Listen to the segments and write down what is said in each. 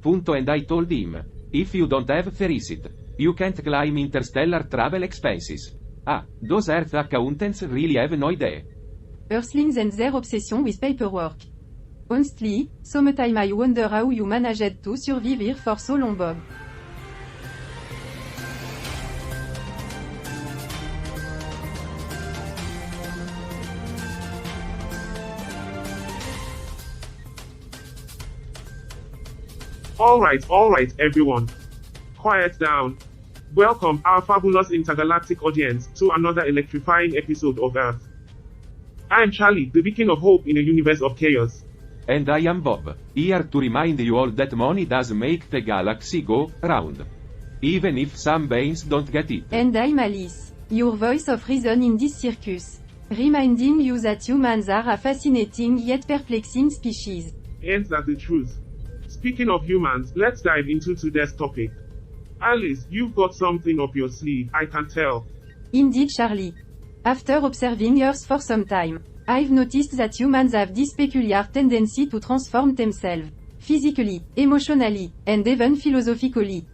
And I told him, if you don't have Fericit, you can't claim interstellar travel expenses. Ah, those Earth accountants really have no idea. Earthlings and their obsession with paperwork. Honestly, sometimes I wonder how you managed to survive here for so long, Bob. Alright everyone. Quiet down. Welcome, our fabulous intergalactic audience, to another electrifying episode of Earth. I am Charlie, the beacon of hope in a universe of chaos. And I am Bob, here to remind you all that money does make the galaxy go round. Even if some brains don't get it. And I'm Alice, your voice of reason in this circus. Reminding you that humans are a fascinating yet perplexing species. Ain't that the truth? Speaking of humans, let's dive into today's topic. Alice, you've got something up your sleeve, I can tell. Indeed, Charlie. After observing Earth for some time, I've noticed that humans have this peculiar tendency to transform themselves. Physically, emotionally, and even philosophically.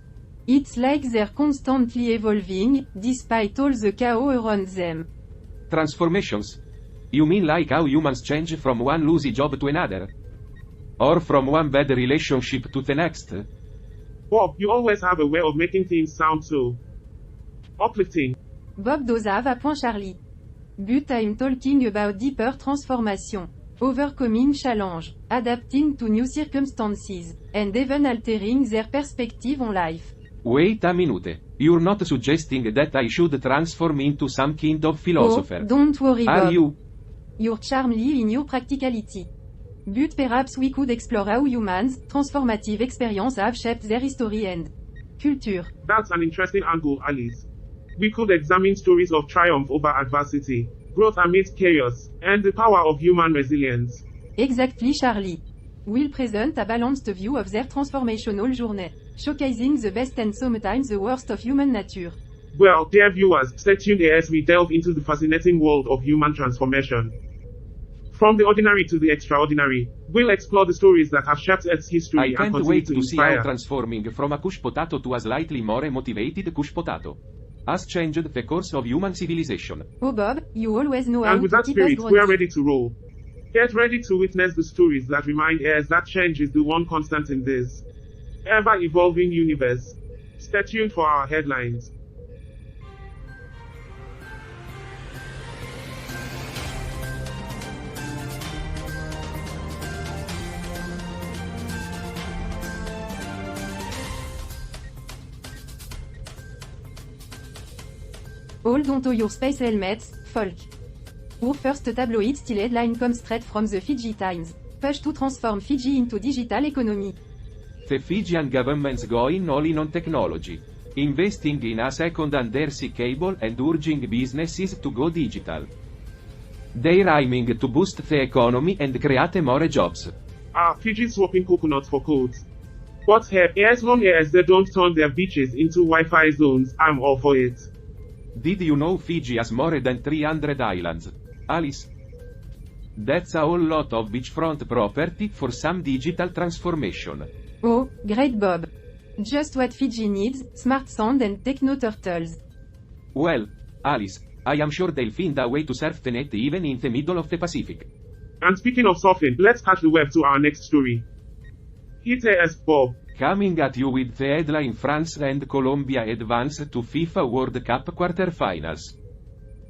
It's like they're constantly evolving, despite all the chaos around them. Transformations? You mean like how humans change from one lousy job to another? Or from one bad relationship to the next? Bob, you always have a way of making things sound so uplifting. Bob does have a point, Charlie. But I'm talking about deeper transformation, overcoming challenge, adapting to new circumstances, and even altering their perspective on life. Wait a minute. You're not suggesting that I should transform into some kind of philosopher. Oh, don't worry, Are Bob. you? Your charm lies in your practicality. But perhaps we could explore how humans' transformative experience have shaped their history and culture. That's an interesting angle, Alice. We could examine stories of triumph over adversity, growth amidst chaos, and the power of human resilience. Exactly, Charlie. We'll present a balanced view of their transformational journey, showcasing the best and sometimes the worst of human nature. Well, dear viewers, stay tuned as we delve into the fascinating world of human transformation. From the ordinary to the extraordinary, we'll explore the stories that have shaped Earth's history I and can't continue wait to to see how inspire. transforming from a kush potato to a slightly more motivated kush potato has changed the course of human civilization. Oh Bob, you always know how And with to that keep us spirit, grounded. we're ready to roll. Get ready to witness the stories that remind us that change is the one constant in this ever-evolving universe. Stay tuned for our headlines. Hold onto your space helmets, folk. Our first tabloid style headline comes straight from the Fiji Times. Push to transform Fiji into digital economy. The Fijian government's going all in on technology, investing in a second undersea cable and urging businesses to go digital. They're aiming to boost the economy and create more jobs. Fiji swapping coconuts for codes. But hey, as long as they don't turn their beaches into Wi-Fi zones, I'm all for it. Did you know Fiji has more than 300 islands? Alice? That's a whole lot of beachfront property for some digital transformation. Oh, great Bob. Just what Fiji needs, smart sand and techno turtles. Well, Alice, I am sure they'll find a way to surf the net even in the middle of the Pacific. And speaking of surfing, let's catch the web to our next story. Hit us, Bob. Coming at you with the headline: France and Colombia advance to FIFA World Cup quarterfinals.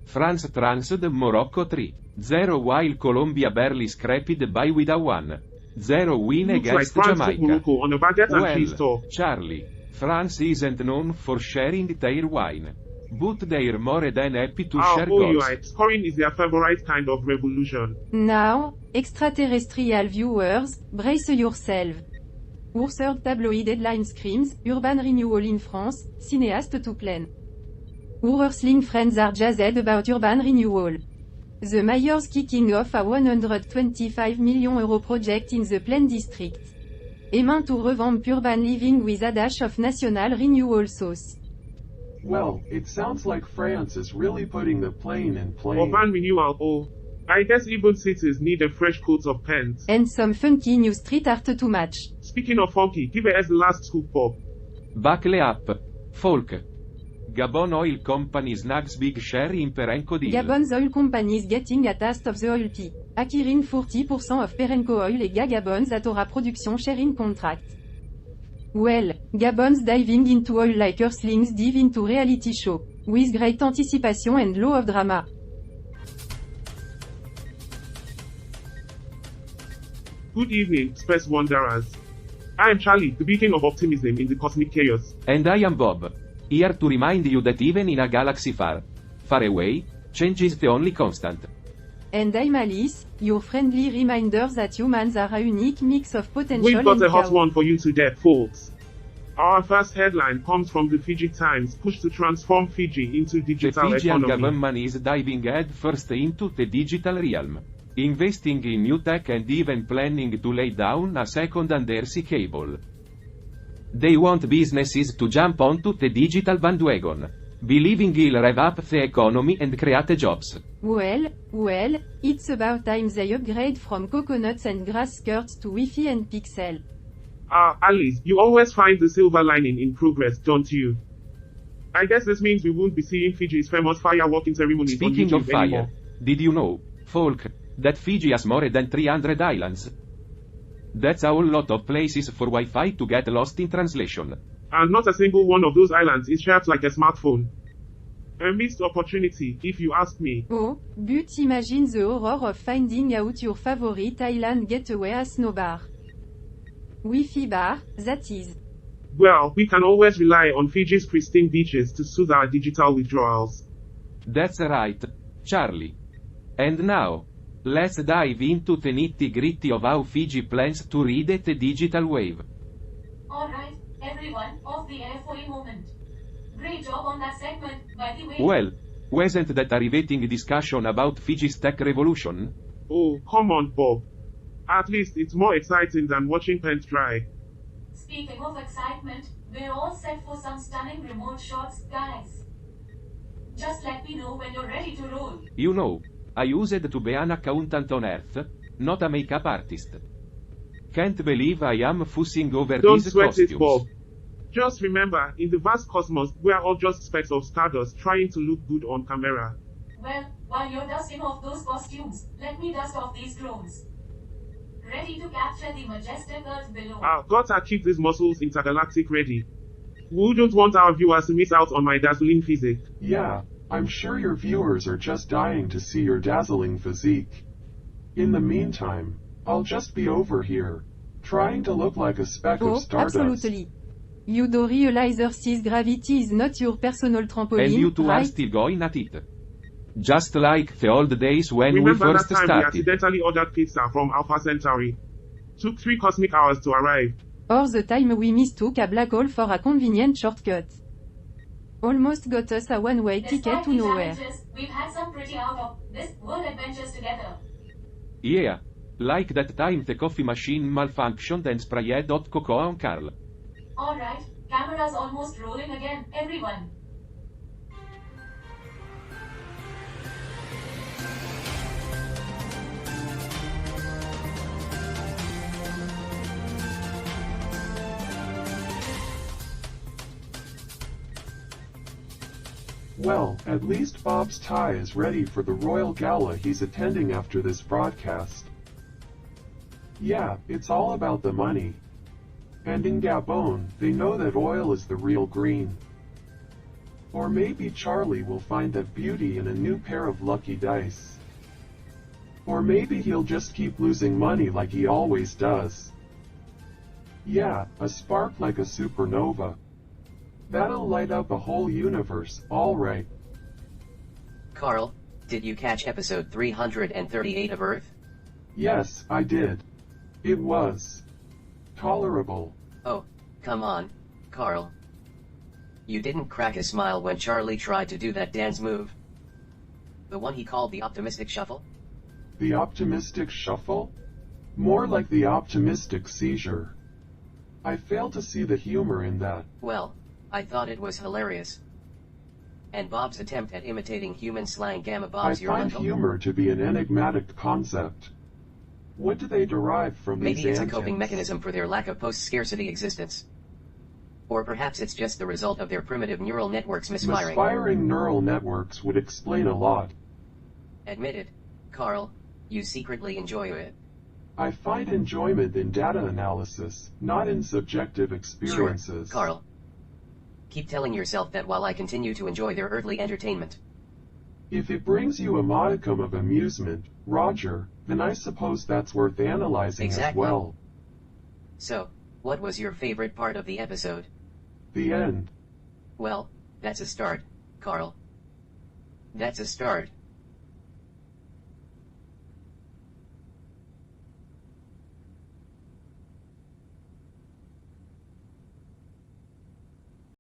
France trounced Morocco 3-0 while Colombia barely scraped by with a 1-0 win Looks like against France took Jamaica. Morocco on a baguette and cheese Well, tour. Charlie, France isn't known for sharing their wine, but they're more than happy to share You're goals. right. Scoring is their favorite kind of revolution. Now, extraterrestrial viewers, brace yourself. Our third tabloid headline screams, urban renewal in France, cinéaste to plan. Our Earthling friends are jazzed about urban renewal. The mayor's kicking off a €125 million project in the Plain District. Aimant to revamp urban living with a dash of national renewal sauce. Well, it sounds like France is really putting the plane in plane. Urban renewal, I guess even cities need a fresh coat of paint. And some funky new street art to match. Speaking of funky, give us the last scoop, Bob. Buckle up, folk. Gabon Oil Company snags big share in Perenco deal. Gabon's oil companies getting a taste of the oil tea. Acquiring 40% of Perenco Oil et Gabon's Atora production sharing contract. Well, Gabon's diving into oil like earthlings dive into reality show. With great anticipation and low of drama. Good evening, Space Wanderers. I am Charlie, the beacon of optimism in the cosmic chaos. And I am Bob. Here to remind you that even in a galaxy far, far away, change is the only constant. And I'm Alice, your friendly reminder that humans are a unique mix of potential We've got and a hot chaos. one for you today, folks. Our first headline comes from the Fiji Times, push to transform Fiji into The digital Fijian economy. government is diving headfirst into the digital realm. Investing in new tech and even planning to lay down a second undersea cable. They want businesses to jump onto the digital bandwagon, believing it'll rev up the economy and create jobs. Well, it's about time they upgrade from coconuts and grass skirts to Wi-Fi and pixel. Alice, you always find the silver lining in progress, don't you? I guess this means we won't be seeing Fiji's famous fireworking ceremonies on Speaking YouTube of fire, anymore. did you know, folk, that Fiji has more than 300 islands? That's a whole lot of places for Wi-Fi to get lost in translation. And not a single one of those islands is shaped like a smartphone. A missed opportunity, if you ask me. Oh, but imagine the horror of finding out your favorite island getaway as no bar. Wi-Fi bar, that is. Well, we can always rely on Fiji's pristine beaches to soothe our digital withdrawals. That's right, Charlie. And now, let's dive into the nitty-gritty of how Fiji plans to ride the digital wave. Alright, everyone, off the air for a moment. Great job on that segment, by the way. Well, wasn't that a riveting discussion about Fiji's tech revolution? Oh, come on, Bob. At least it's more exciting than watching paint dry. Speaking of excitement, we're all set for some stunning remote shots, guys. Just let me know when you're ready to roll. You know, I used to be an accountant on Earth, not a makeup artist. Can't believe I am fussing over Don't these sweat costumes. it, Bob. Just remember, in the vast cosmos, we're all just specks of stardust trying to look good on camera. Well, while you're dusting off those costumes, let me dust off these drones. Ready to capture the majestic earth below. Gotta keep these muscles intergalactic ready. We wouldn't want our viewers to miss out on my dazzling physique. Yeah, I'm sure your viewers are just dying to see your dazzling physique. In the meantime, I'll just be over here, trying to look like a speck Oh, of stardust. absolutely. You do realize Earth's gravity is not your personal trampoline, And you two are right? still going at it. Just like the old days when Remember we that first time we started. accidentally ordered pizza from Alpha Centauri? Took 3 cosmic hours to arrive. Or the time we mistook a black hole for a convenient shortcut. Almost got us a one-way ticket Despite to the nowhere. challenges, we've had some pretty out of this world adventures together. Yeah. Like that time the coffee machine malfunctioned and sprayed hot cocoa on Carl. Alright, camera's almost rolling again, everyone. Well, at least Bob's tie is ready for the royal gala he's attending after this broadcast. Yeah, it's all about the money. And in Gabon, they know that oil is the real green. Or maybe Charlie will find that beauty in a new pair of lucky dice. Or maybe he'll just keep losing money like he always does. Yeah, a spark like a supernova. That'll light up a whole universe, alright. Carl, did you catch episode 338 of Earth? Yes, I did. It was tolerable. Oh, come on, Carl. You didn't crack a smile when Charlie tried to do that dance move. The one he called the optimistic shuffle? The optimistic shuffle? More like the optimistic seizure. I fail to see the humor in that. Well, I thought it was hilarious. And Bob's attempt at imitating human slang gamma I Bob's your find uncle? humor to be an enigmatic concept. What do they derive from these Maybe it's a antics? coping mechanism for their lack of post-scarcity existence. Or perhaps it's just the result of their primitive neural networks misfiring. Misfiring neural networks would explain a lot. Admit it, Carl. You secretly enjoy it. I find enjoyment in data analysis, not in subjective experiences. Sure, Carl. Keep telling yourself that while I continue to enjoy their earthly entertainment. If it brings you a modicum of amusement, Roger, then I suppose that's worth analyzing as Exactly. well. So, what was your favorite part of the episode? The end. Well, that's a start, Carl. That's a start.